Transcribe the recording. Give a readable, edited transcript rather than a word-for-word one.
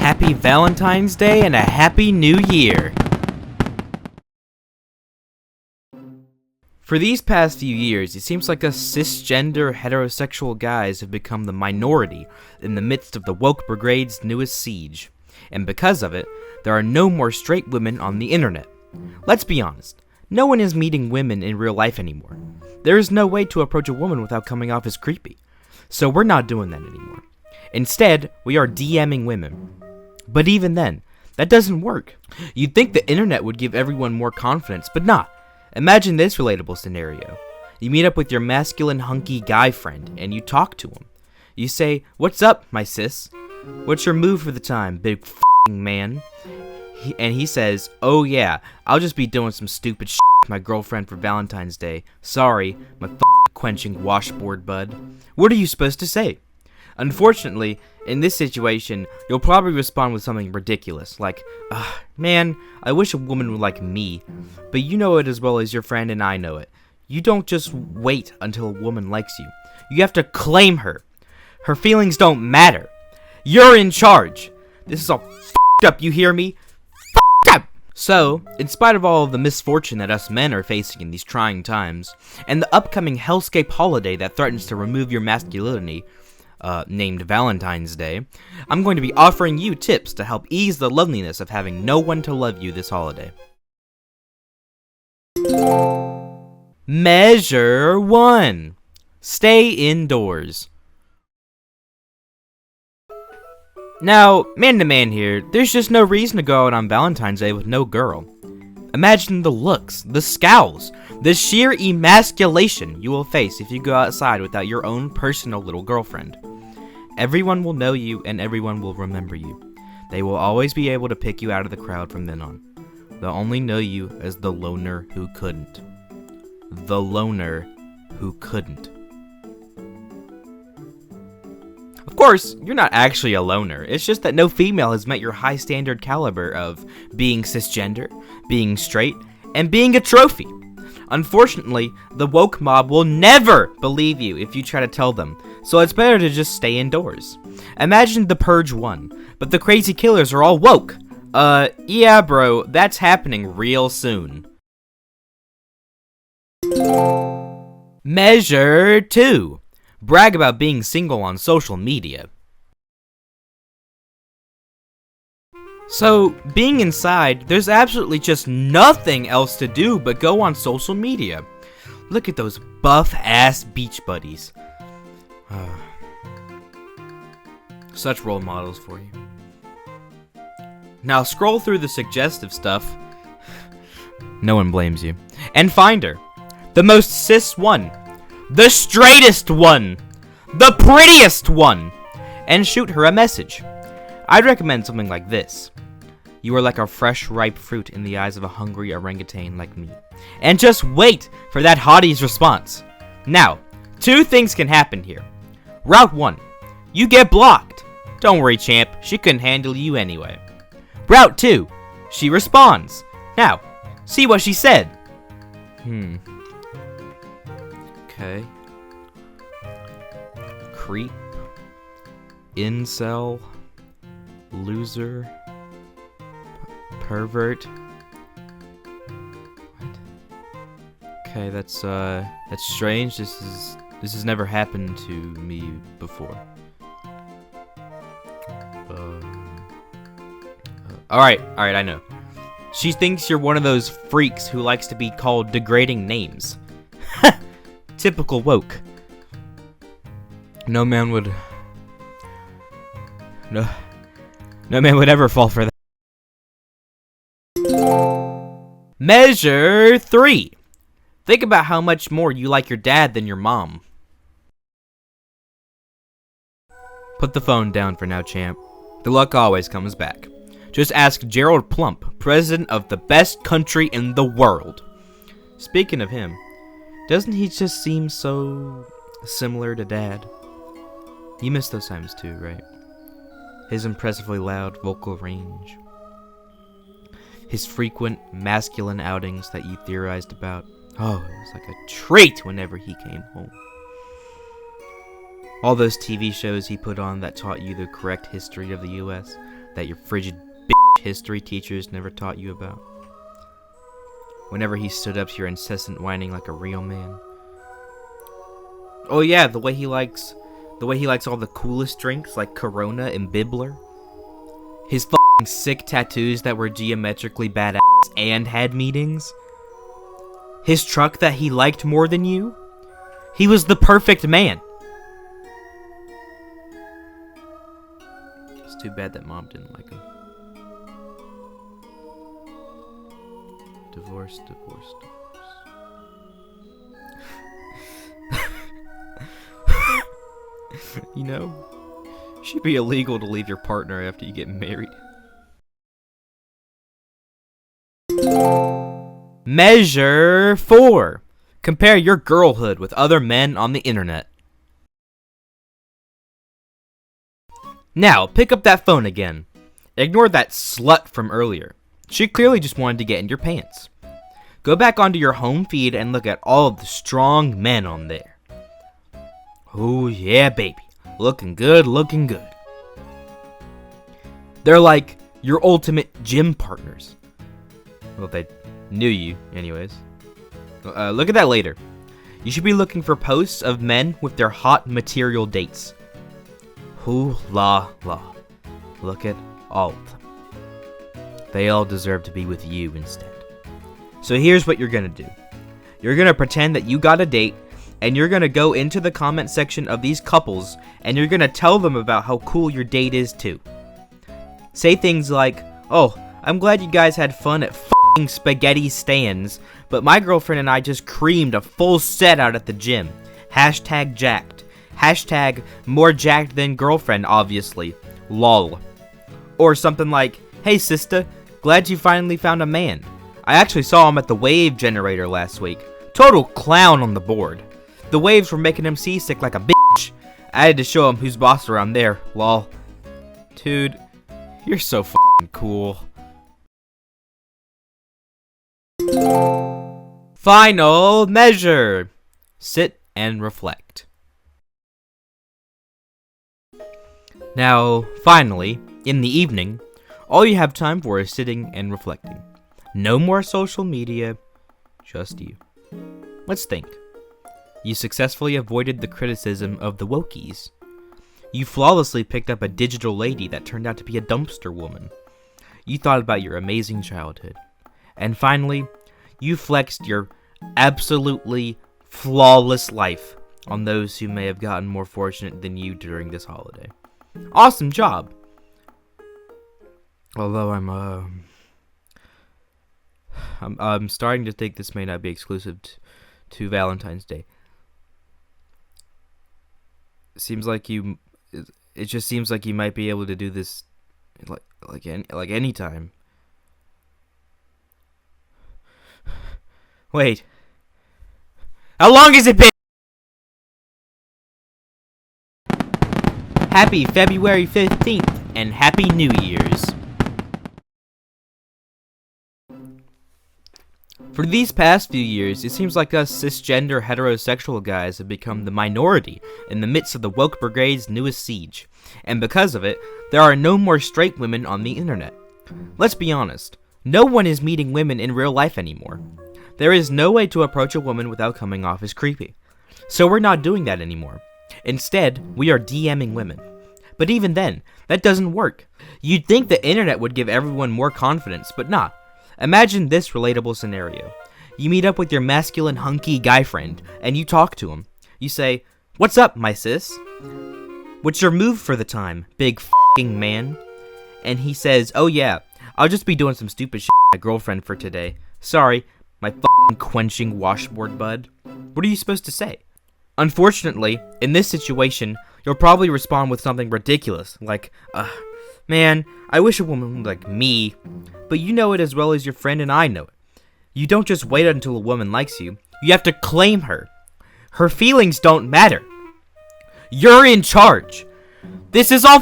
Happy Valentine's Day and a Happy New Year! For these past few years, it seems like us cisgender heterosexual guys have become the minority in the midst of the woke brigade's newest siege. And because of it, there are no more straight women on the internet. Let's be honest, no one is meeting women in real life anymore. There is no way to approach a woman without coming off as creepy. So we're not doing that anymore. Instead, we are DMing women. But even then, that doesn't work. You'd think the internet would give everyone more confidence, but not. Imagine this relatable scenario. You meet up with your masculine hunky guy friend, and you talk to him. You say, "What's up, my sis? What's your move for the time, big f***ing man?" And he says, "Oh yeah, I'll just be doing some stupid shit with my girlfriend for Valentine's Day. Sorry, my quenching washboard bud." What are you supposed to say? Unfortunately, in this situation, you'll probably respond with something ridiculous, like, "Man, I wish a woman would like me." But you know it as well as your friend and I know it. You don't just wait until a woman likes you. You have to claim her. Her feelings don't matter. You're in charge. This is all f***ed up, you hear me? F***ed up! So, in spite of all of the misfortune that us men are facing in these trying times, and the upcoming hellscape holiday that threatens to remove your masculinity, named Valentine's Day, I'm going to be offering you tips to help ease the loneliness of having no one to love you this holiday. Measure 1. Stay indoors. Now, man to man here, there's just no reason to go out on Valentine's Day with no girl. Imagine the looks, the scowls, the sheer emasculation you will face if you go outside without your own personal little girlfriend. Everyone will know you and everyone will remember you. They will always be able to pick you out of the crowd from then on. They'll only know you as the loner who couldn't. The loner who couldn't. Of course, you're not actually a loner. It's just that no female has met your high standard caliber of being cisgender, being straight, and being a trophy. Unfortunately, the woke mob will never believe you if you try to tell them, so it's better to just stay indoors. Imagine The Purge 1, but the crazy killers are all woke. Yeah bro, that's happening real soon. Measure 2. Brag about being single on social media. So, being inside, there's absolutely just nothing else to do but go on social media. Look at those buff-ass beach buddies. Such role models for you. Now scroll through the suggestive stuff. No one blames you. And find her. The most cis one. The straightest one. The prettiest one. And shoot her a message. I'd recommend something like this. "You are like a fresh, ripe fruit in the eyes of a hungry orangutan like me." And just wait for that hottie's response. Now, 2 things can happen here. Route 1. You get blocked. Don't worry, champ. She couldn't handle you anyway. Route 2. She responds. Now, see what she said. Okay. Creep. Incel. Loser. Pervert. What? Okay, that's strange. This has never happened to me before. Alright, I know. She thinks you're one of those freaks who likes to be called degrading names. Typical woke. No man would ever fall for that. Measure 3. Think about how much more you like your dad than your mom. Put the phone down for now, champ. The luck always comes back. Just ask Gerald Plump, president of the best country in the world. Speaking of him, doesn't he just seem so similar to Dad? You miss those times too, right? His impressively loud vocal range. His frequent masculine outings that you theorized about. Oh, it was like a treat whenever he came home. All those TV shows he put on that taught you the correct history of the U.S. that your frigid bitch history teachers never taught you about. Whenever he stood up to your incessant whining like a real man. Oh yeah, the way he likes all the coolest drinks like Corona and Bibbler. His fucking sick tattoos that were geometrically badass and had meetings. His truck that he liked more than you. He was the perfect man. It's too bad that mom didn't like him. Divorce. You know, it should be illegal to leave your partner after you get married. Measure 4. Compare your girlhood with other men on the internet. Now, pick up that phone again. Ignore that slut from earlier. She clearly just wanted to get in your pants. Go back onto your home feed and look at all of the strong men on there. Oh yeah, baby. Looking good. They're like your ultimate gym partners. Well, they knew you, anyways. Look at that later. You should be looking for posts of men with their hot material dates. Hoo la la. Look at all of them. They all deserve to be with you instead. So here's what you're gonna do. You're gonna pretend that you got a date, and you're gonna go into the comment section of these couples, and you're gonna tell them about how cool your date is too. Say things like, "Oh, I'm glad you guys had fun at f***ing spaghetti stands, but my girlfriend and I just creamed a full set out at the gym. Hashtag jacked. Hashtag more jacked than girlfriend, obviously. Lol." Or something like, "Hey sister, glad you finally found a man. I actually saw him at the wave generator last week. Total clown on the board. The waves were making him seasick like a bitch. I had to show him who's boss around there, lol." Dude, you're so f***ing cool. Final measure. Sit and reflect. Now, finally, in the evening, all you have time for is sitting and reflecting. No more social media, just you. Let's think. You successfully avoided the criticism of the wokies. You flawlessly picked up a digital lady that turned out to be a dumpster woman. You thought about your amazing childhood. And finally, you flexed your absolutely flawless life on those who may have gotten more fortunate than you during this holiday. Awesome job! Although I'm starting to think this may not be exclusive to Valentine's Day. It just seems like you might be able to do this like any time. Wait. How long has it been? Happy February 15th and Happy New Year's. For these past few years, it seems like us cisgender heterosexual guys have become the minority in the midst of the woke brigade's newest siege. And because of it, there are no more straight women on the internet. Let's be honest, no one is meeting women in real life anymore. There is no way to approach a woman without coming off as creepy. So we're not doing that anymore. Instead, we are DMing women. But even then, that doesn't work. You'd think the internet would give everyone more confidence, but nah. Imagine this relatable scenario. You meet up with your masculine hunky guy friend, and you talk to him. You say, "What's up, my sis? What's your move for the time, big f***ing man?" And he says, "Oh yeah, I'll just be doing some stupid shit with my girlfriend for today. Sorry, my f***ing quenching washboard bud." What are you supposed to say? Unfortunately, in this situation, you'll probably respond with something ridiculous, like, "Man, I wish a woman like me." But you know it as well as your friend and I know it. You don't just wait until a woman likes you. You have to claim her. Her feelings don't matter. You're in charge. This is all